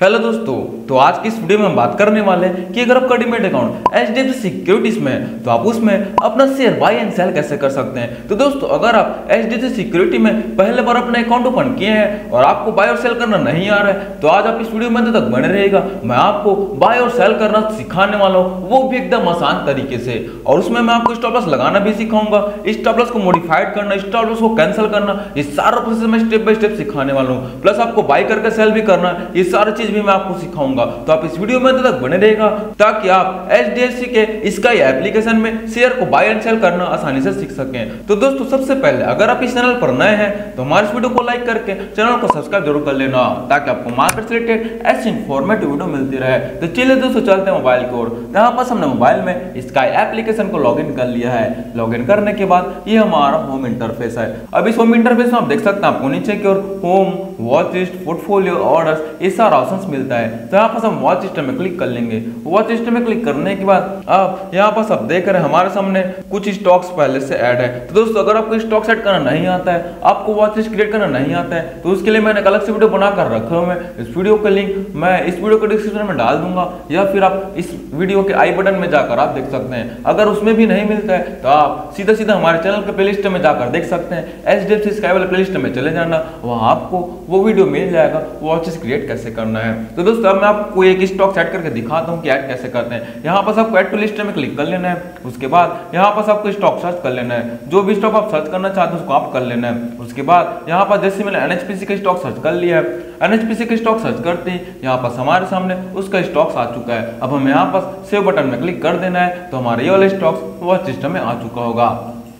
Hello दोस्तों, तो आज की इस वीडियो में हम बात करने वाले हैं कि अगर आपका डीमैट अकाउंट एचडीएफसी सिक्योरिटीज में है तो आप उसमें अपना शेयर बाय एंड सेल कैसे कर सकते हैं। तो दोस्तों, अगर आप एचडीएफसी सिक्योरिटी में पहले बार अपना अकाउंट ओपन किए हैं और आपको बाय और सेल करना नहीं आ रहा है तो आज आप इस वीडियो में अंत तक बने रहेगा। मैं आपको बाय और सेल करना सिखाने वाला हूँ, वो भी एकदम आसान तरीके से, और उसमें मैं आपको स्टॉप लॉस लगाना भी सिखाऊंगा, स्टॉप लॉस को मॉडिफाइड करना, स्टॉप लॉस को कैंसिल करना, ये सारा प्रोसेस मैं स्टेप बाय स्टेप सिखाने वाला हूँ। प्लस आपको बाय करके सेल भी करना, ये सारी चीज भी मैं आपको सिखाऊंगा। तो आप इस वीडियो में अंत तक बने रहेगा ताकि आप एचडीएफसी के स्काई एप्लीकेशन में शेयर को बाय एंड सेल करना आसानी से सीख सकें। तो दोस्तों, सबसे पहले अगर आप इस चैनल पर नए हैं तो हमारे इस वीडियो को लाइक करके चैनल को सब्सक्राइब जरूर कर लेना ताकि आपको मार्केट से रिलेटेड ऐसी इंफॉर्मेटिव वीडियो मिलती रहे। तो चलिए दोस्तों, चलते हैं मोबाइल की ओर। यहाँ पर हमने मोबाइल में स्काई एप्लीकेशन को लॉगिन कर लिया है। लॉगिन करने के बाद ये हमारा होम इंटरफेस है। अब इस होम इंटरफेस में आप देख सकते हैं आपको नीचे की ओर home, watch list, portfolio, orders, ये सारा ऑप्शंस मिलता है। तो यहाँ पर हम वॉच लिस्ट में क्लिक कर लेंगे। वॉच लिस्ट में क्लिक करने के बाद अब यहाँ पर सब देख रहे हैं हमारे सामने कुछ स्टॉक्स पहले से ऐड है। तो दोस्तों, अगर आपको स्टॉक सेट करना नहीं आता है, आपको वॉच लिस्ट क्रिएट करना नहीं आता है, तो उसके लिए मैंने एक अलग से वीडियो बनाकर रखा हूं। इस वीडियो का लिंक मैं इस वीडियो के डिस्क्रिप्शन में डाल दूंगा, या फिर आप इस वीडियो के आई बटन में जाकर आप देख सकते हैं। अगर उसमें भी नहीं मिलता है तो आप सीधा सीधा हमारे चैनल के प्लेलिस्ट में जाकर देख सकते हैं। एचडीएफसी स्काई वाले प्लेलिस्ट में चले जाना, वहां आपको वो वीडियो मिल जाएगा वॉच लिस्ट क्रिएट कैसे करना है। तो दोस्तों, अब मैं आपको एक स्टॉक सेट करके दिखाता हूं कि ऐड कैसे करते हैं। यहाँ पर आपको ऐड टू लिस्ट में क्लिक कर लेना है। उसके बाद यहाँ पर आपको स्टॉक सर्च कर लेना है। जो भी स्टॉक आप सर्च करना चाहते हैं उसको आप कर लेना है। उसके बाद यहाँ पर जैसे मैंने एनएचपीसी का स्टॉक सर्च कर लिया है, एनएचपीसी के स्टॉक सर्च करते ही यहाँ पर हमारे सामने उसका स्टॉक्स आ चुका है। अब हम यहाँ पर सेव बटन में क्लिक कर देना है तो हमारे ये वाले स्टॉक्स वॉच लिस्ट में आ चुका होगा।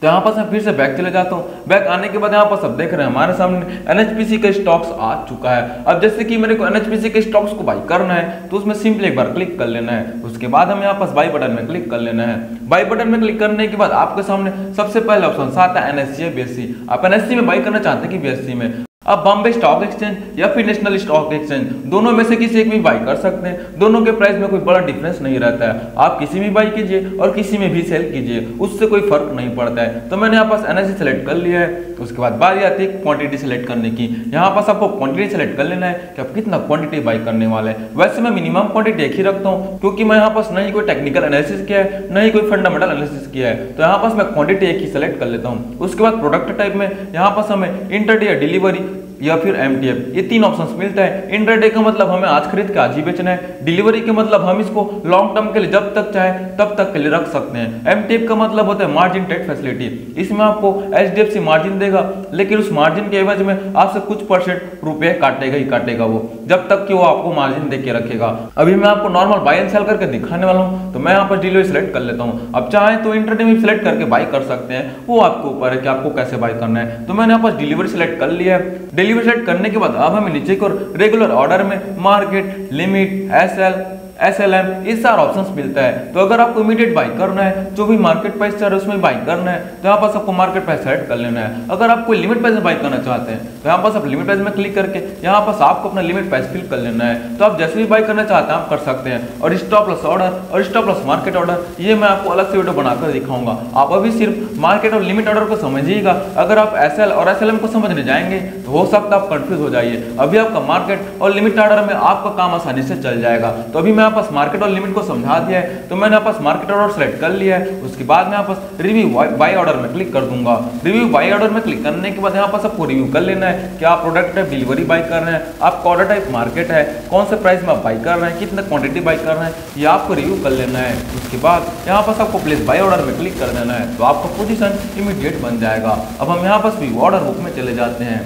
तो यहाँ पर मैं फिर से बैक चले जाता हूँ। बैक आने के बाद यहाँ पर सब देख रहे हैं हमारे सामने एनएचपीसी का स्टॉक्स आ चुका है। अब जैसे कि मेरे को एनएचपीसी के स्टॉक्स को बाई करना है तो उसमें सिंपली एक बार क्लिक कर लेना है। उसके बाद हम यहाँ पर बाई बटन में क्लिक कर लेना है। बाई बटन में क्लिक करने के बाद आपके सामने सबसे पहला ऑप्शन आता है एनएससी या बीएससी। आप एनएससी में बाई करना चाहते हैं कि बीएससी में। अब बॉम्बे स्टॉक एक्सचेंज या फिर नेशनल स्टॉक एक्सचेंज, दोनों में से किसी एक में बाई कर सकते हैं। दोनों के प्राइस में कोई बड़ा डिफरेंस नहीं रहता है। आप किसी में बाई कीजिए और किसी में भी सेल कीजिए, उससे कोई फर्क नहीं पड़ता है। तो मैंने यहाँ पास एनएससी सेलेक्ट कर लिया है। उसके बाद बारी आती है क्वांटिटी सेलेक्ट करने की। यहाँ पास आपको क्वांटिटी सेलेक्ट कर लेना है कि आप कितना क्वांटिटी बाई करने वाले हैं। वैसे मैं मिनिमम क्वांटिटी एक ही रखता हूँ क्योंकि मैं यहाँ पास नहीं कोई टेक्निकल एनालिसिस किया है, नहीं कोई फंडामेंटल एनालिसिस किया है। तो यहाँ पास मैं क्वांटिटी एक ही सेलेक्ट कर लेता हूँ। उसके बाद प्रोडक्ट टाइप में यहाँ पास हमें इंटरडे या डिलीवरी या फिर एमटीएफ, ये तीन ऑप्शंस मिलता है। इंटरडे का मतलब हमें आज खरीद के आज ही बेचना है। डिलीवरी के मतलब हम इसको लॉन्ग टर्म के लिए जब तक चाहे तब तक के लिए रख सकते हैं। एमटीएफ का मतलब होता है मार्जिन ट्रेड फैसिलिटी। इसमें आपको एचडीएफसी मार्जिन देगा, लेकिन उस मार्जिन के एवज में आपसे कुछ % रुपए काटेगा ही काटेगा वो, जब तक कि वो आपको मार्जिन दे के रखेगा। अभी मैं आपको नॉर्मल बाय एंड सेल करके दिखाने वाला हूँ, तो मैं यहाँ पर डिलीवरी सेलेक्ट कर लेता हूँ। अब चाहे तो इंटरडे में सेलेक्ट करके बाय कर सकते हैं, वो आपके ऊपर है कि आपको कैसे बाय करना है। तो मैंने यहाँ पर डिलीवरी सेलेक्ट कर लिया है। डिलीवरी सेलेक्ट करने के बाद अब हमें नीचे को रेगुलर ऑर्डर में मार्केट, लिमिट, एसएल, एसएलएम, ये सारा ऑप्शंस मिलता है। तो अगर आपको इमीडिएट बाई करना है, जो भी मार्केट प्राइस चल रहा है उसमें बाई करना है, तो यहाँ पास आपको मार्केट प्राइस सेलेक्ट कर लेना है। अगर आप कोई लिमिट प्राइस में बाई करना चाहते हैं तो यहाँ पास आप लिमिट प्राइस में क्लिक करके यहाँ पास आपको अपना लिमिट प्राइस फिल कर लेना है। तो आप जैसे भी बाई करना चाहते हैं आप कर सकते हैं। और स्टॉप लॉस ऑर्डर और स्टॉप लॉस मार्केट ऑर्डर, ये मैं आपको अलग से वीडियो बनाकर दिखाऊंगा। आप अभी सिर्फ मार्केट और लिमिट ऑर्डर को समझिएगा। अगर आप एसएल और एसएलएम को समझने जाएंगे तो हो सकता है आप कंफ्यूज हो जाइए। अभी आपका मार्केट और लिमिट ऑर्डर में आपका काम आसानी से चल जाएगा। तो अभी मैं यहाँ पास मार्केट और को समझा दिया है, तो मैंने यहाँ पास मार्केट ऑर्डर सेलेक्ट कर लिया है। उसके बाद मैं यहाँ पास रिव्यू बाय ऑर्डर में क्लिक कर दूंगा। रिव्यू बाय ऑर्डर में क्लिक करने के बाद यहाँ पास आपको रिव्यू कर लेना है कि आप प्रोडक्ट टाइप डिलीवरी बाय कर रहे हैं, आपका ऑर्डर टाइप मार्केट है, कौन से प्राइस में आप बाय कर रहे हैं, कितना क्वांटिटी बाय कर रहे हैं, ये आपको रिव्यू कर लेना है। उसके बाद यहाँ पास आपको प्लेस बाय ऑर्डर में क्लिक कर देना है, तो आपका पोजीशन इमीडिएट बन जाएगा। अब हम यहाँ पास व्यू ऑर्डर बुक में चले जाते हैं।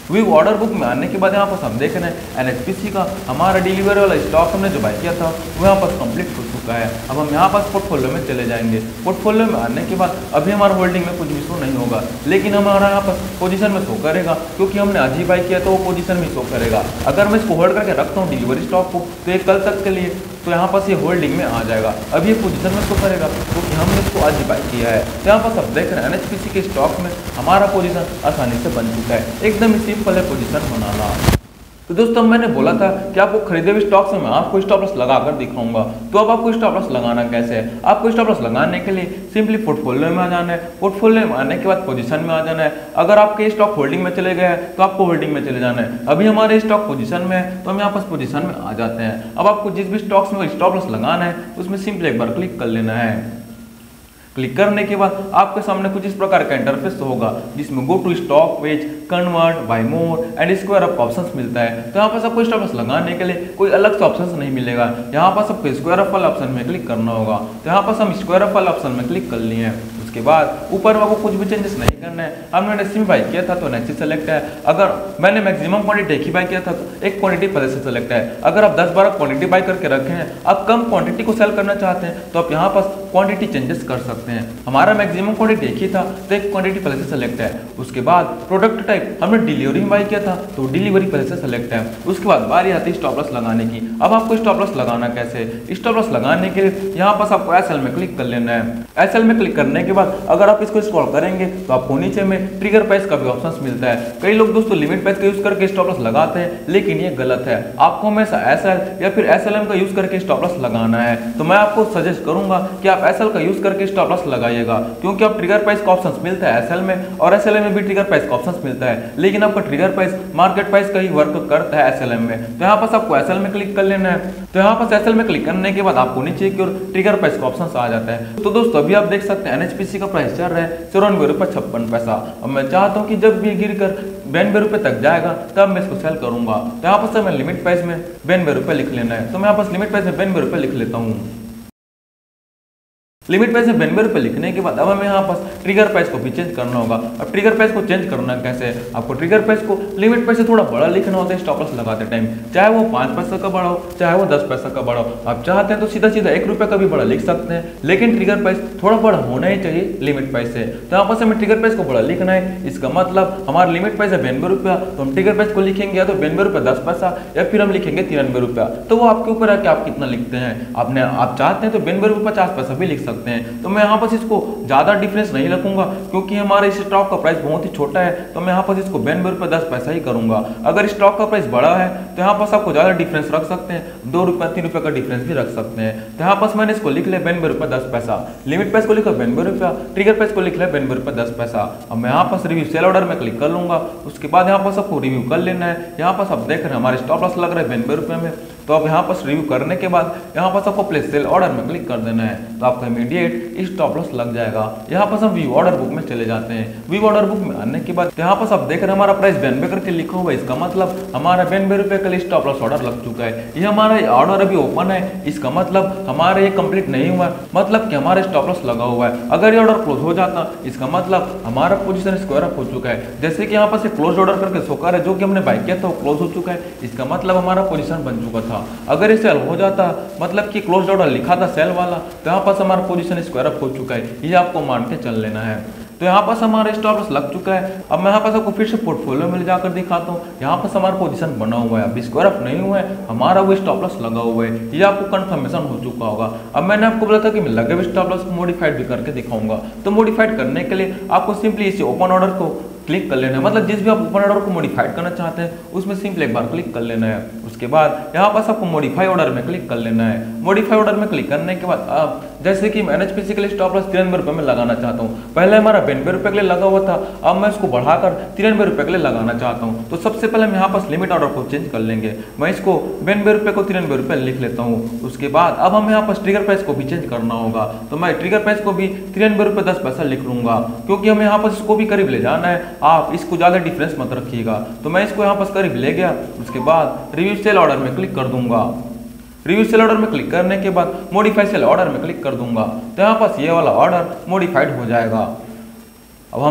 व्यू ऑर्डर बुक में आने के बाद यहाँ पर हम देख रहे हैं एनएचपीसी का हमारा डिलीवरी वाला स्टॉक हमने जो बाय किया था वो यहाँ पर कंप्लीट हो चुका है। अब हम यहाँ पास पोर्टफोलियो में चले जाएंगे। पोर्टफोलियो में आने के बाद अभी हमारा होल्डिंग में कुछ भी शो नहीं होगा, लेकिन हमारा यहाँ पर पोजीशन में शो करेगा क्योंकि हमने आज ही बाय किया तो वो पोजीशन में शो करेगा। अगर मैं इसको होल्ड करके रखता हूँ डिलीवरी स्टॉक को तो ये कल तक के लिए, तो यहाँ पास ये होल्डिंग में आ जाएगा। अब ये पोजीशन में शो करेगा क्योंकि हमने इसको आज ही बाय किया है। तो यहाँ पास आप देख रहे हैं एनएचपीसी के स्टॉक में हमारा पोजीशन आसानी से बन चुका है। एकदम ही सिंपल है पोजीशन बनाना। तो दोस्तों मैंने बोला था कि आपको खरीदे हुए स्टॉक्स में मैं आपको स्टॉप लॉस लगाकर दिखाऊंगा। तो अब आपको स्टॉप लॉस लगाना कैसे है? आपको स्टॉप लॉस लगाने के लिए सिंपली पोर्टफोलियो में आ जाना है। पोर्टफोलियो में आने के बाद पोजीशन में आ जाना है। अगर आपके स्टॉक होल्डिंग में चले गए हैं तो आपको होल्डिंग में चले जाना है। अभी हमारे स्टॉक पोजीशन में है तो हम यहाँ पर पोजीशन में आ जाते हैं। अब आपको जिस भी स्टॉक्स में स्टॉप लॉस लगाना है उसमें सिंपली एक बार क्लिक कर लेना है। क्लिक करने के बाद आपके सामने कुछ इस प्रकार का इंटरफेस होगा जिसमें go to stock page, convert, buy more and square up options मिलता है। तो यहाँ पर आपको स्टॉप लॉस लगाने के लिए कोई अलग से ऑप्शंस नहीं मिलेगा। यहाँ पर आपको स्क्वायर अप वाला ऑप्शन में क्लिक करना होगा। तो यहाँ पर हम स्क्वायर अप वाला ऑप्शन में क्लिक कर लिए हैं। उसके बाद ऊपर आपको कुछ भी चेंजेस नहीं करना है। हमने नेक्स्ट में बाय किया था तो नेक्स्ट सेलेक्ट है। अगर मैंने मैक्सिमम क्वांटिटी एक ही बाय किया था तो एक क्वांटिटी पहले से सेलेक्ट है। अगर आप 10-12 क्वांटिटी बाय करके रखे हैं, आप कम क्वांटिटी को सेल करना चाहते हैं तो आप यहाँ पर क्वांटिटी चेंजेस कर सकते हैं। हमारा मैक्सिमम क्वांटिटी एक ही था तो एक क्वांटिटी पहले से सेलेक्ट है। उसके बाद प्रोडक्ट टाइप हमने डिलीवरी में बाय किया था तो डिलीवरी पहले से सेलेक्ट है। उसके बाद बारी आती है स्टॉप लॉस लगाने की। अब आपको स्टॉप लॉस लगाना कैसे? स्टॉप लॉस लगाने के लिए यहाँ पर आपको एसएल में क्लिक कर लेना है। एसएल में क्लिक करने के बाद अगर आप इसको स्क्रॉल करेंगे तो आपको नीचे में ट्रिगर प्राइस का भी ऑप्शन मिलता है। कई लोग दोस्तों लिमिट प्राइस का यूज करके स्टॉप लॉस लगाते हैं, लेकिन ये गलत है। आपको हमेशा एसएल या फिर एसएलएम का यूज करके स्टॉप लॉस लगाना है। तो मैं आपको सजेस्ट करूंगा कि आप एसएल का यूज करके स्टॉप लॉस लगाइएगा, क्योंकि आप ट्रिगर प्राइस का ऑप्शन मिलता है एसएल में और एसएलएम में भी ट्रिगर प्राइस का ऑप्शन मिलता है, लेकिन आपका ट्रिगर प्राइस मार्केट प्राइस का ही वर्क करता है एसएलएम में। तो यहाँ पर आपको एसएल में क्लिक कर लेना है। तो यहाँ पर एसएल में क्लिक करने के बाद आपको नीचे की ओर ट्रिगर प्राइस का ऑप्शन आ जाता है। तो दोस्तों अभी आप देख सकते हैं एनएचपीसी का प्राइस चल रहा है 94 रुपये 56 पैसा। अब मैं चाहता हूँ कि जब भी गिर कर 92 रुपये तक जाएगा तब मैं इसको सेल करूंगा। तो यहाँ पर मैं लिमिट प्राइस में 92 रुपये लिख लेना है। तो मैं यहाँ पर लिमिट प्राइस में 92 रुपये लिख लेता हूँ। लिमिट प्राइस में 92 रुपये लिखने के बाद अब हमें यहाँ पर ट्रिगर प्राइस को भी चेंज करना होगा। अब ट्रिगर प्राइस को चेंज करना कैसे? आपको ट्रिगर प्राइस को लिमिट प्राइस से थोड़ा बड़ा लिखना होता है स्टॉप लॉस लगाते टाइम, चाहे वो 5 पैसा का बड़ा हो चाहे वो 10 पैसा का बड़ा हो। आप चाहते हैं तो सीधा सीधा 1 रुपये का भी बड़ा लिख सकते हैं, लेकिन ट्रिगर प्राइस थोड़ा बड़ा होना ही चाहिए लिमिट प्राइस से। तो यहाँ पर हमें ट्रिगर प्राइस को बड़ा लिखना है। इसका मतलब हमारा लिमिट प्राइस है 92 रुपया, तो हम ट्रिगर प्राइस को लिखेंगे या तो 92 रुपये 10 पैसा या फिर हम लिखेंगे 93 रुपया। तो वो आपके ऊपर है कि आप कितना लिखते हैं। आप चाहते हैं तो 92 रुपये 50 पैसा भी लिख सकते हैं। तो मैं यहाँ पर इसको ज्यादा डिफरेंस नहीं रखूंगा, क्योंकि हमारे इस स्टॉक का प्राइस बहुत ही छोटा है। तो मैं यहाँ पर इसको 92 रुपये 10 पैसा ही करूंगा। अगर स्टॉक का प्राइस बड़ा है तो यहाँ पर आपको ज्यादा डिफरेंस रख सकते हैं, 2 रुपये 3 रुपये का डिफरेंस भी रख सकते हैं। तो यहाँ पर मैंने इसको लिख लिया 92 रुपये 10 पैसा। लिमिट प्राइस को लिखा 92 रुपया, ट्रिगर प्राइस को लिख लिया 92 रुपये 10 पैसा। अब मैं यहाँ पर रिव्यू सेल ऑर्डर में क्लिक कर लूंगा। उसके बाद यहाँ पर सबको रिव्यू कर लेना है। यहाँ पर सब देख रहे हैं हमारे स्टॉप लॉस लग रहा है 92 रुपये में। तो अब यहाँ पर रिव्यू करने के बाद यहाँ पर आपको प्लेस सेल ऑर्डर में क्लिक कर देना है। तो आपका इमीडिएट स्टॉप लॉस लग जाएगा। यहाँ पर हम व्यू ऑर्डर बुक में चले जाते हैं। व्यू ऑर्डर बुक में आने के बाद यहाँ पर आप देख रहे हैं हमारा प्राइस 92 करके लिखा हुआ है। इसका मतलब हमारा 92 रुपये का स्टॉप लॉस ऑर्डर लग चुका है। ये हमारा ऑर्डर अभी ओपन है, इसका मतलब हमारा ये कंप्लीट नहीं हुआ, मतलब कि हमारा स्टॉप लॉस लगा हुआ है। अगर ये ऑर्डर क्लोज हो जाता इसका मतलब हमारा पोजीशन स्क्वायर अप हो चुका है। जैसे कि यहाँ पर से क्लोज ऑर्डर करके शो कर रहा है, जो कि हमने बाय किया था वो क्लोज हो चुका है। इसका मतलब हमारा पोजीशन बन चुका था। अगर ये सेल हो जाता मतलब कि क्लोज ऑर्डर लिखा था सेल वाला, तो यहाँ पर हमारा पोजीशन स्क्वायर अप हो चुका है। ये आपको मान के चल लेना है। तो यहाँ पर हमारा स्टॉप लॉस लग चुका है। अब मैं यहाँ पर आपको फिर से पोर्टफोलियो में ले जाकर दिखाता हूँ। यहाँ पर हमारा पोजीशन बना हुआ है, अभी स्क्वायर अप नहीं हुआ है, हमारा वो स्टॉप लॉस लगा हुआ है। ये आपको कंफर्मेशन हो चुका होगा। अब मैंने आपको बोला था कि मैं लगे हुए स्टॉप लॉस को मॉडिफाइड भी करके दिखाऊंगा। तो मॉडिफाइड करने के लिए आपको सिंपली इसी ओपन ऑर्डर को क्लिक कर लेना है। मतलब जिस भी आप ओपन ऑर्डर को मॉडिफाइड करना चाहते हैं उसमें सिंपली एक बार क्लिक कर लेना है। उसके बाद यहाँ पर आपको मॉडिफाई ऑर्डर में क्लिक कर लेना है। मॉडिफाई ऑर्डर में क्लिक करने के बाद आप जैसे कि एनएचपीसी के लिए स्टॉप लॉस 93 रुपये में लगाना चाहता हूँ। पहले हमारा 92 रुपये के लिए लगा हुआ था, अब मैं इसको बढ़ाकर 93 रुपये के लिए लगाना चाहता हूँ। तो सबसे पहले हम यहाँ पर लिमिट ऑर्डर को चेंज कर लेंगे। मैं इसको 92 रुपये को 93 रुपये लिख लेता हूँ। उसके बाद अब हम यहाँ पर ट्रिगर प्राइस को भी चेंज करना होगा। तो मैं ट्रिगर प्राइस को भी 93 रुपये 10 पैसा लिख लूंगा, क्योंकि हमें यहाँ पर इसको भी करीब ले जाना है। आप इसको ज्यादा डिफरेंस मत रखिएगा। तो मैं इसको यहाँ पर करीब ले गया। उसके बाद रिव्यू सेल ऑर्डर में क्लिक कर दूंगा। रिव्यू सेल ऑर्डर में क्लिक करने के बाद मॉडिफाई सेल ऑर्डर में क्लिक कर दूंगा। तो यहाँ पास ये वाला ऑर्डर मॉडिफाइड हो जाएगा। अब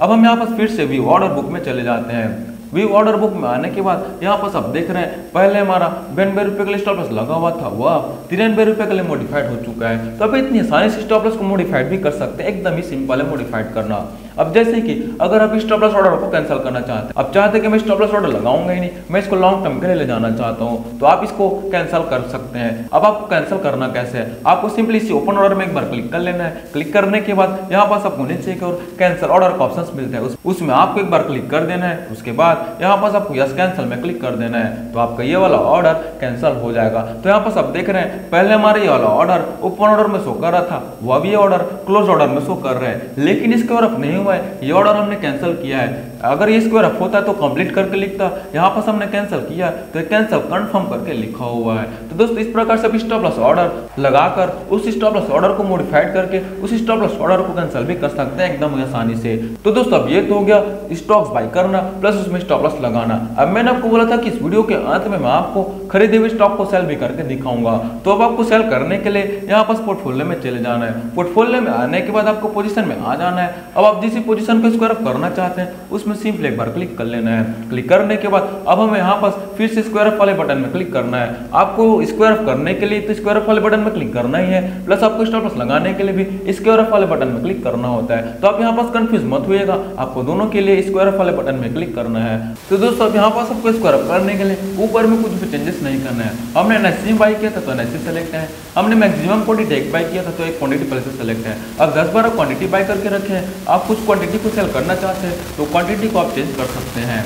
हम यहाँ पास फिर से व्यू ऑर्डर बुक में चले जाते हैं। व्यू ऑर्डर बुक में आने के बाद यहाँ पर आप देख रहे हैं पहले हमारा 92 रुपये के लिए स्टॉप लॉस लगा हुआ था, वह 93 रुपये के लिए मॉडिफाइड हो चुका है। तो अभी इतनी आसानी से स्टॉप लॉस को मॉडिफाइड भी कर सकते हैं, एकदम ही सिंपल है मॉडिफाइड करना। अब जैसे कि अगर आप स्टॉप लॉस ऑर्डर को कैंसिल करना चाहते हैं, अब चाहते हैं कि मैं स्टॉप लॉस ऑर्डर लगाऊंगा ही नहीं, मैं इसको लॉन्ग टर्म के लिए ले जाना चाहता हूं, तो आप इसको कैंसिल कर सकते हैं। अब आपको कैंसिल करना कैसे है, आपको सिंपली इसी ओपन ऑर्डर में एक बार क्लिक कर लेना है। क्लिक करने के बाद यहाँ पास आपको नीचे की ओर कैंसिल ऑर्डर का ऑप्शन मिलता है, उसमें आपको एक बार क्लिक कर देना है। उसके बाद यहाँ पास आपको यस कैंसिल में क्लिक कर देना है, तो आपका ये वाला ऑर्डर कैंसिल हो जाएगा। तो यहाँ पास आप देख रहे हैं पहले हमारा ये वाला ऑर्डर ओपन ऑर्डर में शो कर रहा था, वो अब ये ऑर्डर क्लोज ऑर्डर में शो कर रहे हैं, लेकिन इसके ऑर्डर नहीं हुआ है, ये ऑर्डर हमने कैंसिल किया है। अगर ये स्क्वायर अप होता है तो कंप्लीट करके लिखता, यहाँ पर हमने कैंसिल किया तो कैंसिल कंफर्म करके लिखा हुआ है। तो दोस्तों इस प्रकार से स्टॉप लॉस ऑर्डर लगाकर उस स्टॉप लॉस ऑर्डर को मॉडिफाइड करके उस स्टॉप लॉस ऑर्डर को कैंसिल भी कर सकते हैं एकदम आसानी से। तो दोस्तों अब ये तो हो गया स्टॉक्स बाय करना प्लस उसमें स्टॉप लॉस लगाना। अब मैंने आपको बोला था कि इस वीडियो के अंत में मैं आपको खरीदे हुए स्टॉक को सेल भी करके दिखाऊंगा। तो अब आपको सेल करने के लिए यहाँ पास पोर्टफोलियो में चले जाना है। पोर्टफोलियो में आने के बाद आपको पोजीशन में आ जाना है। अब आप जिस पोजीशन को स्क्वायर अप करना चाहते हैं उसमें सिंपली एक बार क्लिक कर लेना है। क्लिक करने के बाद अब हमें यहाँ पास फिर से स्क्वायर अप वाले बटन में क्लिक करना है। आपको स्क्वायर अप करने के लिए तो स्क्वायर अप वाले बटन में क्लिक करना ही है, प्लस आपको स्टॉप लॉस लगाने के लिए भी स्क्वायर अप वाले बटन में क्लिक करना होता है। तो आप यहाँ पास कंफ्यूज मत होइएगा, आपको दोनों के लिए स्क्वायर अप वाले बटन में क्लिक करना है। तो दोस्तों अब यहाँ पास आपको स्क्वायर अप करने के लिए ऊपर में कुछ भी चेंजेस नहीं करना है। हमने NSE बाई किया था तो NSE सेलेक्ट है, हमने मैक्सिमम क्वांटिटी एक बाई किया था तो एक क्वांटिटी पहले से सेलेक्ट है। अब 10-12 क्वांटिटी बाई करके रखे हैं, आप कुछ क्वांटिटी को सेल करना चाहते हैं तो क्वांटिटी को आप चेंज कर सकते हैं।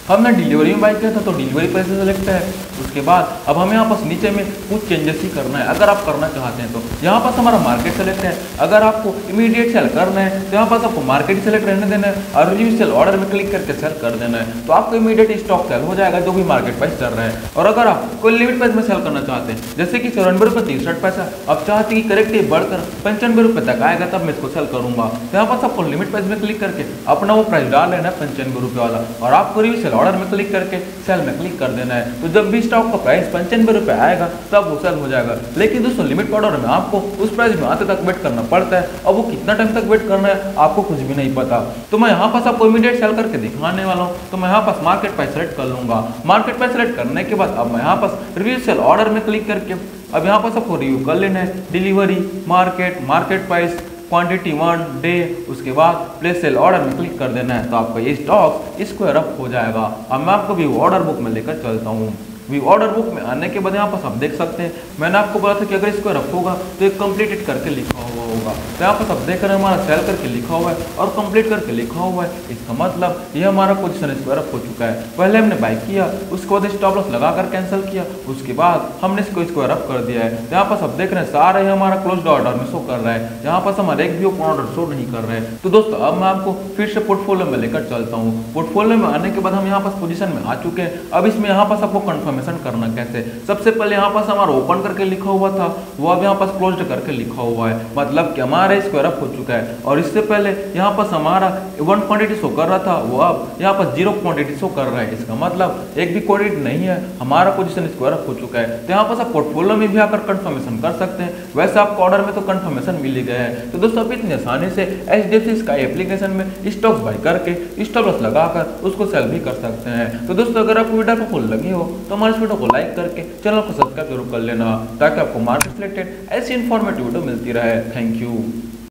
हमने डिलीवरी में बाई किया था तो डिलीवरी पैसे सेलेक्ट है। उसके बाद अब हमें यहाँ पास नीचे में कुछ चेंजेस ही करना है अगर आप करना चाहते हैं तो। यहाँ पास हमारा मार्केट सेलेक्ट है, अगर आपको इमीडिएट सेल करना है तो यहाँ पास आपको मार्केट सेलेक्ट रहने देना है और रिव्यू सेल ऑर्डर में क्लिक करके सेल कर देना है, तो आपको इमीडिएट स्टॉक सेल हो जाएगा जो भी मार्केट प्राइस चल रहा है। और अगर आप कोई लिमिट प्राइस में सेल करना चाहते हैं जैसे कि 94.63 अब चाहते कि करेक्ट बढ़कर 95 रुपये तक आएगा तब मैं इसको सेल करूंगा, तो यहाँ पास आपको लिमिट प्राइस में क्लिक करके अपना वो प्राइस डाल लेना है 95 रुपये वाला और आपको रिव्यू सेल ऑर्डर में क्लिक करके सेल में क्लिक कर देना है। तो जब भी स्टॉक का प्राइस 95 रुपये आएगा तब वो सेल हो जाएगा। लेकिन दोस्तों लिमिट ऑर्डर में आपको उस प्राइस में आते तक वेट करना पड़ता है, अब वो कितना टाइम तक वेट करना है आपको कुछ भी नहीं पता। तो मैं यहाँ पास आपको इमीडिएट सेल करके दिखाने वाला हूँ। तो मैं यहाँ पास मार्केट प्राइस सेलेक्ट कर लूंगा। मार्केट प्राइस सेलेक्ट करने के बाद अब मैं यहाँ पास रिव्यू सेल ऑर्डर में क्लिक करके अब यहाँ पास आपको रिव्यू कर लेना है delivery, market, market price, quantity 1 day, उसके बाद प्लेस सेल ऑर्डर में क्लिक कर देना है, तो आपका ये स्टॉक स्क्वायर अप हो जाएगा। अब मैं आपको भी ऑर्डर बुक में लेकर चलता हूँ। व्यू ऑर्डर बुक में आने के बाद यहाँ पास आप देख सकते हैं मैंने आपको बोला था कि अगर स्क्वायर अप होगा तो एक कंप्लीटेड करके लिखा हुआ होगा, तो यहाँ पास आप देख रहे हैं हमारा सेल करके लिखा हुआ है और कंप्लीट करके लिखा हुआ है। इसका मतलब ये हमारा पोजीशन स्क्वायर अप हो चुका है। पहले हमने बाय किया, उसके बाद स्टॉप लॉस लगाकर कैंसिल किया, उसके बाद हमने इसको स्क्वायर अप कर दिया है। यहाँ पास आप देख रहे हैं सारे हमारा क्लोज्ड ऑर्डर में शो कर रहा है, यहाँ पास हमारा एक भी ओपन ऑर्डर शो नहीं कर रहे हैं। तो दोस्तों अब मैं आपको फिर से पोर्टफोलियो में लेकर चलता हूँ। पोर्टफोलियो में आने के बाद हम यहाँ पास पोजीशन में आ चुके हैं। अब इसमें यहाँ पास आपको कंफर्मेशन करना कैसे, सबसे पहले यहाँ पास हमारा ओपन करके लिखा हुआ था वो अब यहाँ पास क्लोज्ड करके लिखा हुआ है, मतलब कि हमारा स्क्वायर अप हो चुका है। और इससे पहले यहाँ पास हमारा 1 क्वांटिटी शो कर रहा था वो अब यहाँ पास 0 क्वांटिटी शो कर रहा है, इसका मतलब एक भी क्वांटिटी नहीं है, हमारा पोजीशन स्क्वायर अप हो चुका है। तो यहाँ पास आप पोर्टफोलियो में भी आकर कंफर्मेशन कर सकते हैं, वैसे आपको ऑर्डर में तो कंफर्मेशन मिल ही गया है। तो दोस्तों आप इतनी आसानी से HDFC स्काई एप्लीकेशन में स्टॉक बाय करके स्टॉप लॉस लगाकर उसको सेल भी कर सकते हैं। तो दोस्तों अगर आपको वीडियो को लगी हो तो हमारे इस वीडियो को लाइक करके चैनल को सब्सक्राइब जरूर कर लेना ताकि आपको मार्केट रिलेटेड ऐसी इंफॉर्मेटिव वीडियो मिलती रहे। Thank you.